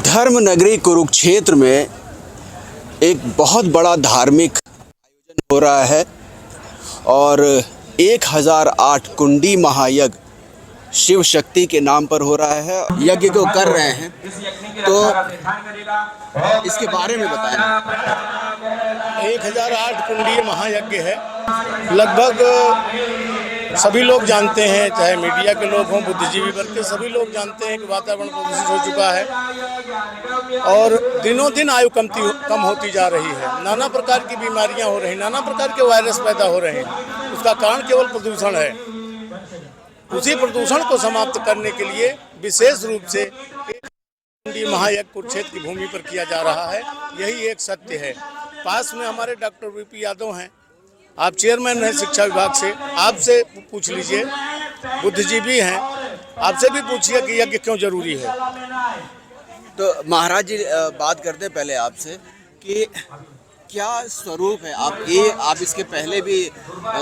धर्म नगरी कुरुक्षेत्र में एक बहुत बड़ा धार्मिक आयोजन हो रहा है और 1008 कुंडी महायज्ञ शिव शक्ति के नाम पर हो रहा है। यज्ञ को कर रहे हैं, तो इसके बारे में बताएं। 1008 कुंडीय महायज्ञ है। लगभग सभी लोग जानते हैं, चाहे मीडिया के लोग हों, बुद्धिजीवी वर्ग के सभी लोग जानते हैं कि वातावरण प्रदूषित हो चुका है और दिनों दिन आयु कम होती जा रही है। नाना प्रकार की बीमारियां हो रही हैं, नाना प्रकार के वायरस पैदा हो रहे हैं। उसका कारण केवल प्रदूषण है। उसी प्रदूषण को समाप्त करने के लिए विशेष रूप से कुंडी महायज्ञ कुरुक्षेत्र की भूमि पर किया जा रहा है। यही एक सत्य है। पास में हमारे डॉक्टर वीपी यादव हैं, आप चेयरमैन हैं शिक्षा विभाग से, आपसे पूछ लीजिए। बुद्धिजीवी हैं, आपसे भी पूछिए कि यज्ञ क्यों जरूरी है। तो महाराज जी, बात करते हैं पहले आपसे कि क्या स्वरूप है। आप इसके पहले भी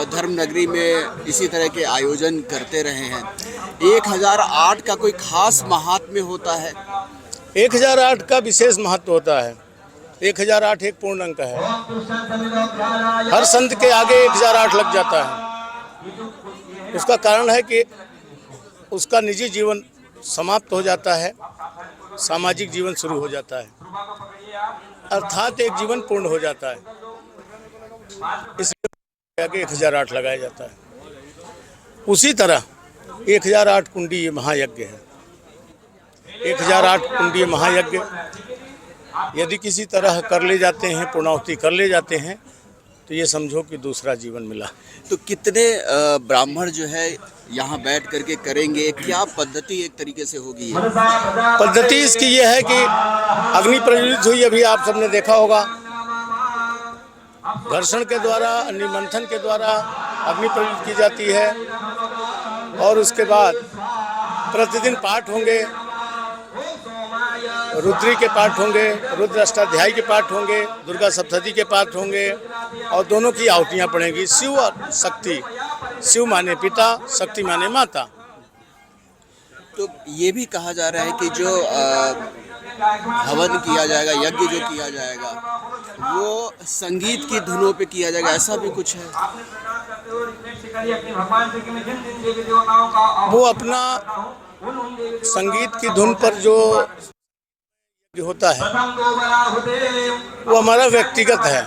धर्म नगरी में इसी तरह के आयोजन करते रहे हैं। 1008 का कोई खास महात्म्य होता है? 1008 का विशेष महत्व होता है। 1008 एक पूर्ण अंक है। हर संत के आगे 1008 लग जाता है। उसका कारण है कि उसका निजी जीवन समाप्त हो जाता है, सामाजिक जीवन शुरू हो जाता है, अर्थात एक जीवन पूर्ण हो जाता है। इसलिए आगे 1008 लगाया जाता है। उसी तरह 1008 कुंडी महायज्ञ है। 1008 कुंडी महायज्ञ यदि किसी तरह कर ले जाते हैं, पूर्णाहुति कर ले जाते हैं, तो ये समझो कि दूसरा जीवन मिला। तो कितने ब्राह्मण जो है यहाँ बैठ करके करेंगे? क्या पद्धति एक तरीके से होगी? पद्धति इसकी ये है कि अग्नि प्रज्वलित हुई, अभी आप सबने देखा होगा, घर्षण के द्वारा, निमंथन के द्वारा अग्नि प्रज्वलित की जाती है और उसके बाद प्रतिदिन पाठ होंगे, रुद्री के पाठ होंगे, रुद्र अष्टाध्यायी के पाठ होंगे, दुर्गा सप्तशती के पाठ होंगे और दोनों की आहुतियाँ पड़ेंगी। शिव और शक्ति, शिव माने पिता, शक्ति माने माता। तो ये भी कहा जा रहा है कि जो हवन किया जाएगा, यज्ञ जो किया जाएगा, वो संगीत की धुनों पे किया जाएगा, ऐसा भी कुछ है? वो अपना संगीत की धुन पर जो होता है वो हमारा व्यक्तिगत है।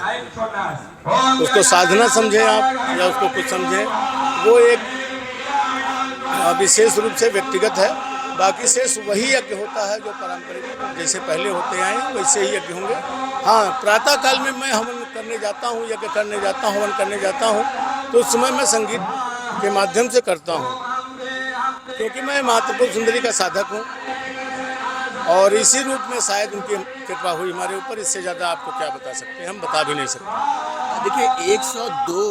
उसको साधना समझें आप या उसको कुछ समझें, वो एक विशेष रूप से व्यक्तिगत है। बाकी शेष वही यज्ञ होता है जो पारंपरिक जैसे पहले होते आए हैं, वैसे ही यज्ञ होंगे। हाँ, प्रातः काल में मैं हवन करने जाता हूँ, यज्ञ करने जाता हूँ, हवन करने जाता हूँ, तो उस समय मैं संगीत के माध्यम से करता हूँ, क्योंकि मैं मातृपुर सुंदरी का साधक हूँ और इसी रूप में शायद उनकी कृपा हुई हमारे ऊपर। इससे ज़्यादा आपको क्या बता सकते हैं, हम बता भी नहीं सकते। देखिए, 102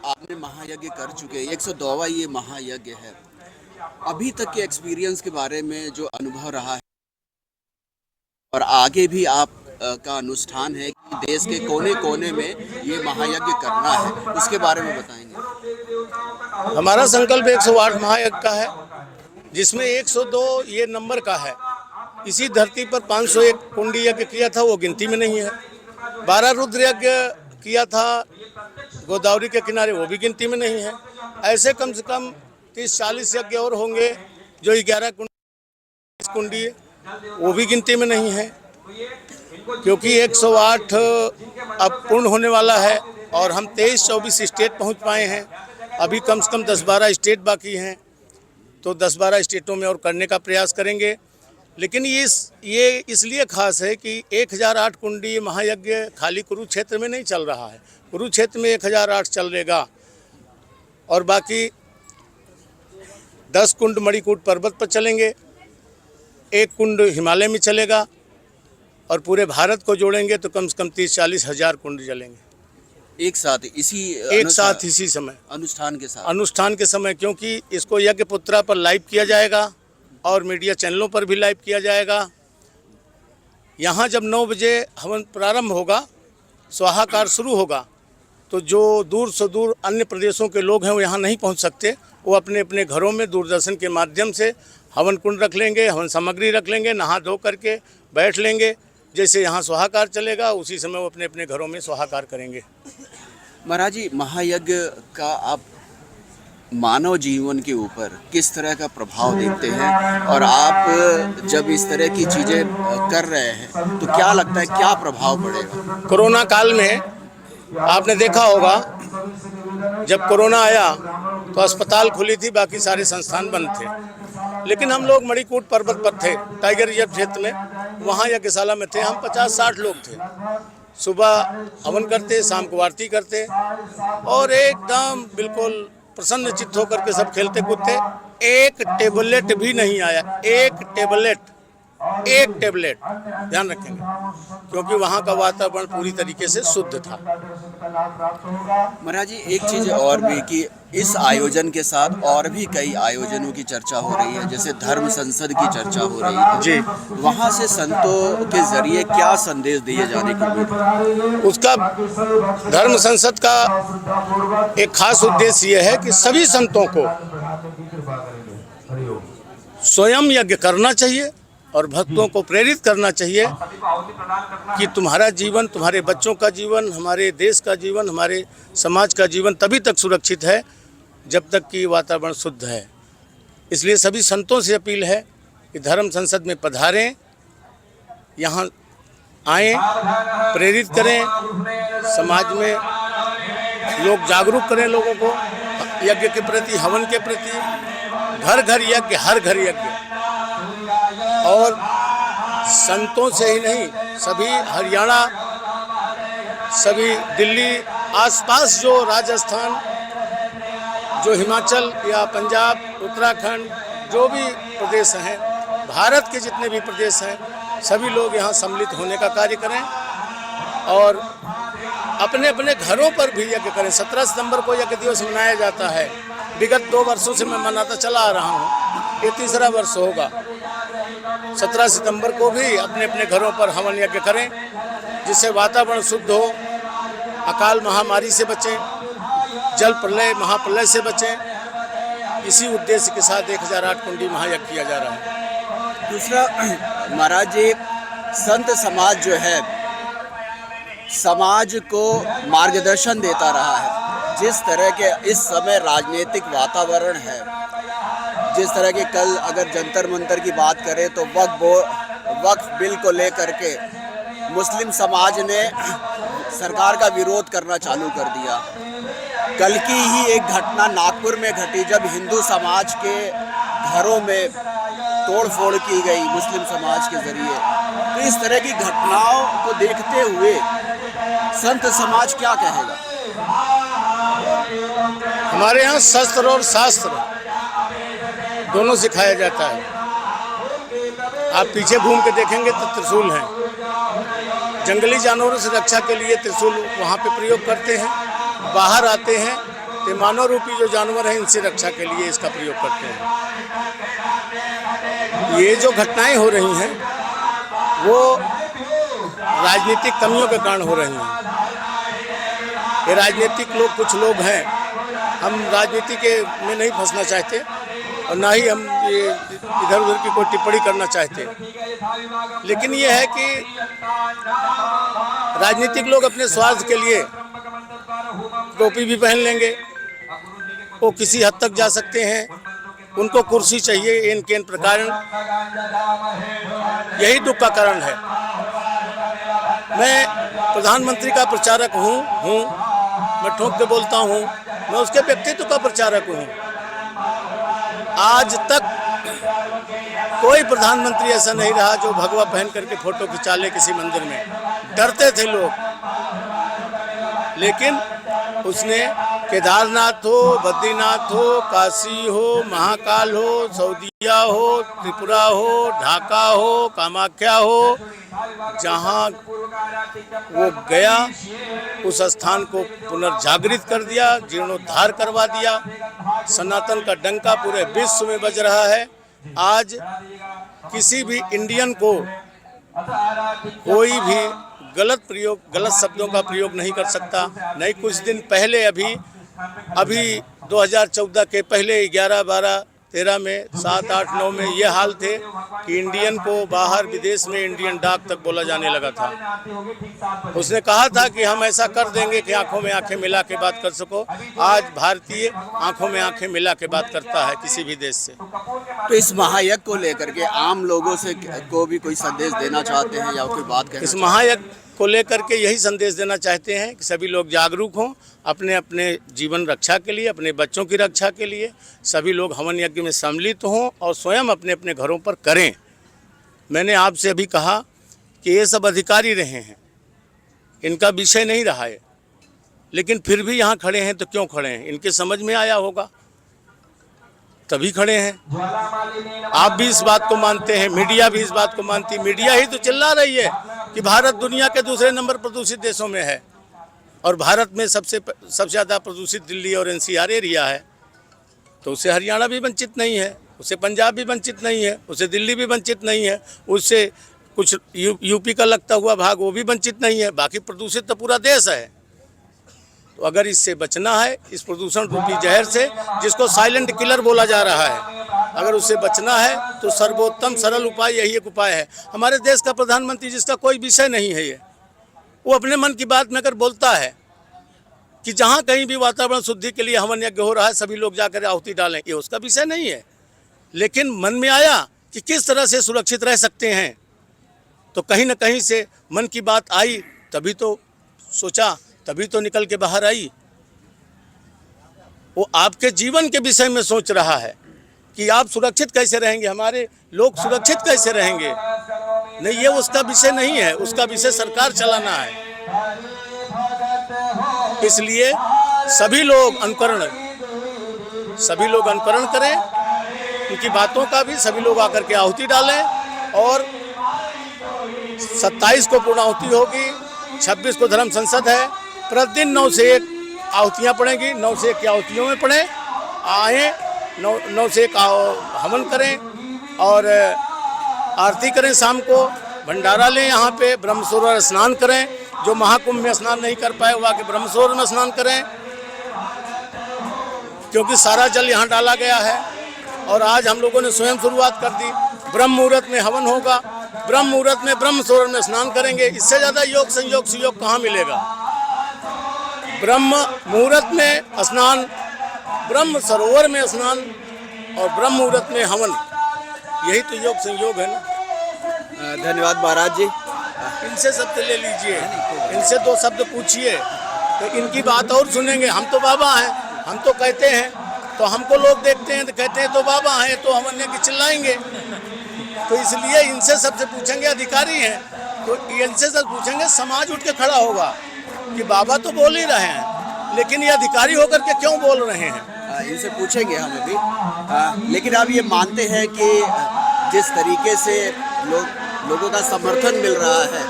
आपने महायज्ञ कर चुके हैं, 102वां ये महायज्ञ है। अभी तक के एक्सपीरियंस के बारे में जो अनुभव रहा है और आगे भी आप का अनुष्ठान है कि देश के कोने कोने में ये महायज्ञ करना है, उसके बारे में बताएंगे। हमारा संकल्प 108 महायज्ञ का है, जिसमें 102 ये नंबर का है। इसी धरती पर 501 कुंडी यज्ञ किया था, वो गिनती में नहीं है। 12 रुद्र यज्ञ किया था गोदावरी के किनारे, वो भी गिनती में नहीं है। ऐसे कम से कम 30-40 यज्ञ और होंगे जो 11 कुंडी, वो भी गिनती में नहीं है, क्योंकि 108 अब पूर्ण होने वाला है और हम 23-24 स्टेट पहुंच पाए हैं। अभी कम से कम 10-12 स्टेट बाकी हैं, तो 10-12 स्टेटों में और करने का प्रयास करेंगे। लेकिन ये इसलिए खास है कि 1008 कुंडी महायज्ञ खाली कुरुक्षेत्र में नहीं चल रहा है। कुरुक्षेत्र में 1008 चलेगा और बाकी 10 कुंड मणिकूट पर्वत पर चलेंगे, 1 कुंड हिमालय में चलेगा और पूरे भारत को जोड़ेंगे तो कम से कम 30-40 हज़ार कुंड चलेंगे एक साथ इसी समय अनुष्ठान के समय, क्योंकि इसको यज्ञ पुत्रा पर लाइव किया जाएगा और मीडिया चैनलों पर भी लाइव किया जाएगा। यहाँ जब 9 बजे हवन प्रारंभ होगा, स्वाहाकार शुरू होगा, तो जो दूर से दूर अन्य प्रदेशों के लोग हैं वो यहाँ नहीं पहुँच सकते। वो अपने अपने घरों में दूरदर्शन के माध्यम से हवन कुंड रख लेंगे, हवन सामग्री रख लेंगे, नहा धो करके बैठ लेंगे। जैसे यहाँ स्वाहाकार चलेगा उसी समय वो अपने अपने घरों में स्वाहाकार करेंगे। महाराज जी, महायज्ञ का आप मानव जीवन के ऊपर किस तरह का प्रभाव देखते हैं, और आप जब इस तरह की चीज़ें कर रहे हैं तो क्या लगता है क्या प्रभाव पड़ेगा? कोरोना काल में आपने देखा होगा, जब कोरोना आया तो अस्पताल खुली थी, बाकी सारे संस्थान बंद थे। लेकिन हम लोग मणिकूट पर्वत पर थे, टाइगर रिजर्व क्षेत्र में, वहाँ यज्ञशाला में थे। हम 50-60 लोग थे। सुबह हवन करते, शाम को आरती करते और एकदम बिल्कुल प्रसन्न चित्त होकर के सब खेलते कूदते। एक टेबलेट भी नहीं आया, एक टेबलेट, ध्यान रखेंगे, क्योंकि वहाँ का वातावरण पूरी तरीके से शुद्ध था। महाराज जी, एक चीज़ और भी कि इस आयोजन के साथ और भी कई आयोजनों की चर्चा हो रही है, जैसे धर्म संसद की चर्चा हो रही है जी। वहाँ से संतों के जरिए क्या संदेश दिए जाने की उम्मीद है? उसका धर्म संसद का एक खास उद्देश्य यह है कि सभी संतों को स्वयं यज्ञ करना चाहिए और भक्तों को प्रेरित करना चाहिए कि तुम्हारा जीवन, तुम्हारे बच्चों का जीवन, हमारे देश का जीवन, हमारे समाज का जीवन तभी तक सुरक्षित है जब तक कि वातावरण शुद्ध है। इसलिए सभी संतों से अपील है कि धर्म संसद में पधारें, यहाँ आएँ, प्रेरित करें, समाज में लोग जागरूक करें लोगों को यज्ञ के प्रति, हवन के प्रति। घर घर यज्ञ, हर घर यज्ञ। और संतों से ही नहीं, सभी हरियाणा, सभी दिल्ली, आसपास जो राजस्थान, जो हिमाचल या पंजाब, उत्तराखंड, जो भी प्रदेश हैं, भारत के जितने भी प्रदेश हैं, सभी लोग यहाँ सम्मिलित होने का कार्य करें और अपने अपने घरों पर भी यज्ञ करें। 17 सितंबर को यज्ञ दिवस मनाया जाता है। विगत 2 वर्षों से मैं मनाता चला आ रहा हूँ, ये 3रा वर्ष होगा। 17 सितंबर को भी अपने अपने घरों पर हवन यज्ञ करें, जिससे वातावरण शुद्ध हो, अकाल महामारी से बचें, जल प्रलय, महाप्रलय से बचें। इसी उद्देश्य के साथ 1008 कुंडी महायज्ञ किया जा रहा है। दूसरा महाराज जी, संत समाज जो है समाज को मार्गदर्शन देता रहा है। जिस तरह के इस समय राजनीतिक वातावरण है, जिस तरह के कल अगर जंतर मंतर की बात करें तो वक्फ बिल को लेकर के मुस्लिम समाज ने सरकार का विरोध करना चालू कर दिया। कल की ही एक घटना नागपुर में घटी जब हिंदू समाज के घरों में तोड़फोड़ की गई मुस्लिम समाज के जरिए। तो इस तरह की घटनाओं को देखते हुए संत समाज क्या कहेगा? हमारे यहाँ शस्त्र और शास्त्र दोनों सिखाया जाता है। आप पीछे घूम के देखेंगे तो त्रिशूल हैं। जंगली जानवरों से रक्षा के लिए त्रिशूल वहाँ पे प्रयोग करते हैं। बाहर आते हैं तो मानव रूपी जो जानवर हैं इनसे रक्षा के लिए इसका प्रयोग करते हैं। ये जो घटनाएं हो रही हैं वो राजनीतिक कमियों के कारण हो रही हैं। ये राजनीतिक लोग, कुछ लोग हैं, हम राजनीति के में नहीं फंसना चाहते और ना ही हम ये इधर उधर की कोई टिप्पणी करना चाहते। लेकिन ये है कि राजनीतिक लोग अपने स्वार्थ के लिए टोपी भी पहन लेंगे, वो किसी हद तक जा सकते हैं, उनको कुर्सी चाहिए, इन केन प्रकार। यही दुख का कारण है। मैं प्रधानमंत्री का प्रचारक हूँ, मैं ठोक के बोलता हूँ, मैं उसके व्यक्तित्व का प्रचारक हूँ। आज तक कोई प्रधानमंत्री ऐसा नहीं रहा जो भगवा पहन करके फोटो खिंचा ले किसी मंदिर में। डरते थे लोग, लेकिन उसने केदारनाथ हो, बद्रीनाथ हो, काशी हो, महाकाल हो, सऊदीया हो, त्रिपुरा हो, ढाका हो, कामाख्या हो, जहाँ वो गया उस स्थान को पुनर्जागृत कर दिया, जीर्णोद्धार करवा दिया। सनातन का डंका पूरे विश्व में बज रहा है। आज किसी भी इंडियन को कोई भी गलत शब्दों का प्रयोग नहीं कर सकता। नहीं, कुछ दिन पहले अभी 2014 के पहले 11, 12, 2013 में 7, 8, 9 में ये हाल थे कि इंडियन को बाहर विदेश में इंडियन डाक तक बोला जाने लगा था। उसने कहा था कि हम ऐसा कर देंगे कि आंखों में आंखें मिला के बात कर सको। आज भारतीय आंखों में आंखें मिला के बात करता है किसी भी देश से। तो इस महायज्ञ को लेकर के आम लोगों से को भी कोई संदेश देना चाहते हैं या कोई बात कहना इस महायज्ञ को लेकर के यही संदेश देना चाहते हैं कि सभी लोग जागरूक हों, अपने अपने जीवन रक्षा के लिए, अपने बच्चों की रक्षा के लिए सभी लोग हवन यज्ञ में सम्मिलित हों और स्वयं अपने अपने घरों पर करें। मैंने आपसे अभी कहा कि ये सब अधिकारी रहे हैं, इनका विषय नहीं रहा है, लेकिन फिर भी यहाँ खड़े हैं तो क्यों खड़े हैं? इनके समझ में आया होगा तभी खड़े हैं। आप भी इस बात को मानते हैं, मीडिया भी इस बात को मानती है। मीडिया ही तो चिल्ला रही है कि भारत दुनिया के दूसरे नंबर प्रदूषित देशों में है और भारत में सबसे ज़्यादा प्रदूषित दिल्ली और एनसीआर एरिया है। तो उससे हरियाणा भी वंचित नहीं है, उससे पंजाब भी वंचित नहीं है, उससे दिल्ली भी वंचित नहीं है, उससे कुछ यूपी का लगता हुआ भाग वो भी वंचित नहीं है। बाकी प्रदूषित तो पूरा देश है। तो अगर इससे बचना है, इस प्रदूषण रूपी जहर से जिसको साइलेंट किलर बोला जा रहा है, अगर उससे बचना है तो सर्वोत्तम सरल उपाय यही एक उपाय है। हमारे देश का प्रधानमंत्री जिसका कोई विषय नहीं है, ये वो अपने मन की बात में अगर बोलता है कि जहाँ कहीं भी वातावरण शुद्धि के लिए हवन यज्ञ हो रहा है सभी लोग जाकर आहुति डालें, ये उसका विषय नहीं है। लेकिन मन में आया कि किस तरह से सुरक्षित रह सकते हैं, तो कहीं ना कहीं से मन की बात आई, तभी तो सोचा, तभी तो निकल के बाहर आई। वो आपके जीवन के विषय में सोच रहा है कि आप सुरक्षित कैसे रहेंगे, हमारे लोग सुरक्षित कैसे रहेंगे। नहीं, ये उसका विषय नहीं है, उसका विषय सरकार चलाना है। इसलिए सभी लोग अनुकरण करें, उनकी बातों का भी सभी लोग आकर के आहुति डालें। और 27 को पूर्णाहुति होगी, 26 को धर्म संसद है। प्रतिदिन 9 से 1 आहुतियाँ पड़ेंगी, 9 से 1 की आहुतियों में पढ़ें, आएँ 9 से 1 हवन करें और आरती करें। शाम को भंडारा लें, यहाँ पे ब्रह्म सरोवर स्नान करें। जो महाकुंभ में स्नान नहीं कर पाए वो आके ब्रह्म सरोवर में स्नान करें, क्योंकि सारा जल यहाँ डाला गया है। और आज हम लोगों ने स्वयं शुरुआत कर दी। ब्रह्म मुहूर्त में हवन होगा, ब्रह्म मुहूर्त में ब्रह्म सरोवर में स्नान करेंगे। इससे ज़्यादा योग संयोग सुयोग कहाँ मिलेगा? ब्रह्म मुहूर्त में स्नान, ब्रह्म सरोवर में स्नान और ब्रह्म मुहूर्त में हवन, यही तो योग संयोग है ना। धन्यवाद महाराज जी। इनसे शब्द ले लीजिए, इनसे 2 शब्द पूछिए तो इनकी बात और सुनेंगे। हम तो बाबा हैं, हम तो कहते हैं, तो हमको लोग देखते हैं तो कहते हैं तो बाबा हैं, तो हम अन्य की चिल्लाएंगे। तो इसलिए इनसे सबसे पूछेंगे, अधिकारी हैं तो इनसे सब पूछेंगे, समाज उठ के खड़ा होगा कि बाबा तो बोल ही रहे हैं, लेकिन ये अधिकारी होकर के क्यों बोल रहे हैं। इनसे पूछेंगे हम अभी। लेकिन आप ये मानते हैं कि जिस तरीके से लोगों का समर्थन मिल रहा है,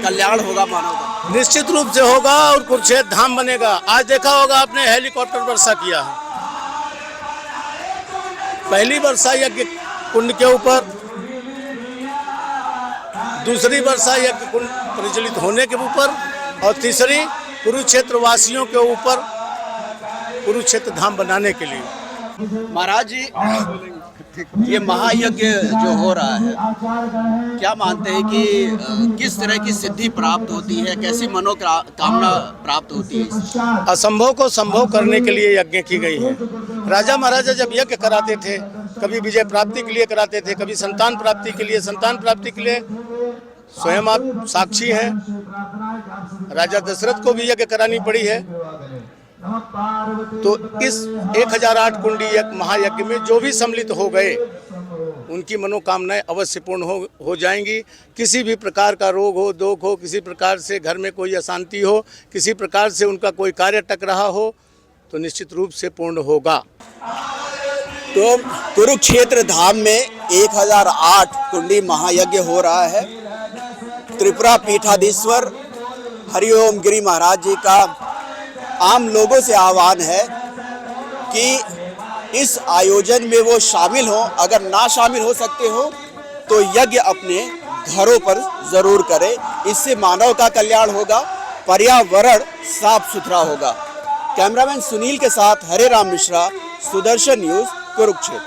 कल्याण होगा मानव का? निश्चित रूप से होगा और कुरुक्षेत्र धाम बनेगा। आज देखा होगा आपने, हेलीकॉप्टर वर्षा किया है। पहली वर्षा यज्ञ कुंड के ऊपर, दूसरी वर्षा यज्ञ कुंड प्रज्वलित होने के ऊपर और तीसरी कुरुक्षेत्र वासियों के ऊपर कुरुक्षेत्र धाम बनाने के लिए। महाराज जी, ये महायज्ञ जो हो रहा है, क्या मानते हैं कि किस तरह की सिद्धि प्राप्त होती है, कैसी मनोकामना प्राप्त होती है? असंभव को संभव करने के लिए यज्ञ की गई है। राजा महाराजा जब यज्ञ कराते थे, कभी विजय प्राप्ति के लिए कराते थे, कभी संतान प्राप्ति के लिए। संतान प्राप्ति के लिए स्वयं आप साक्षी हैं, राजा दशरथ को भी यज्ञ करानी पड़ी है। तो इस 1008 कुंडी महायज्ञ में जो भी सम्मिलित हो गए, उनकी मनोकामनाएं अवश्य पूर्ण हो जाएंगी। किसी भी प्रकार का रोग हो, दुख हो, किसी प्रकार से घर में कोई अशांति हो, किसी प्रकार से उनका कोई कार्य अटक रहा हो, तो निश्चित रूप से पूर्ण होगा। तो कुरुक्षेत्र धाम में 1008 कुंडी महायज्ञ हो रहा है। त्रिपुरा पीठाधीश्वर हरिओम गिरी महाराज जी का आम लोगों से आह्वान है कि इस आयोजन में वो शामिल हों। अगर ना शामिल हो सकते हो तो यज्ञ अपने घरों पर जरूर करें। इससे मानव का कल्याण होगा, पर्यावरण साफ सुथरा होगा। कैमरामैन सुनील के साथ हरे राम मिश्रा, सुदर्शन न्यूज कुरुक्षेत्र।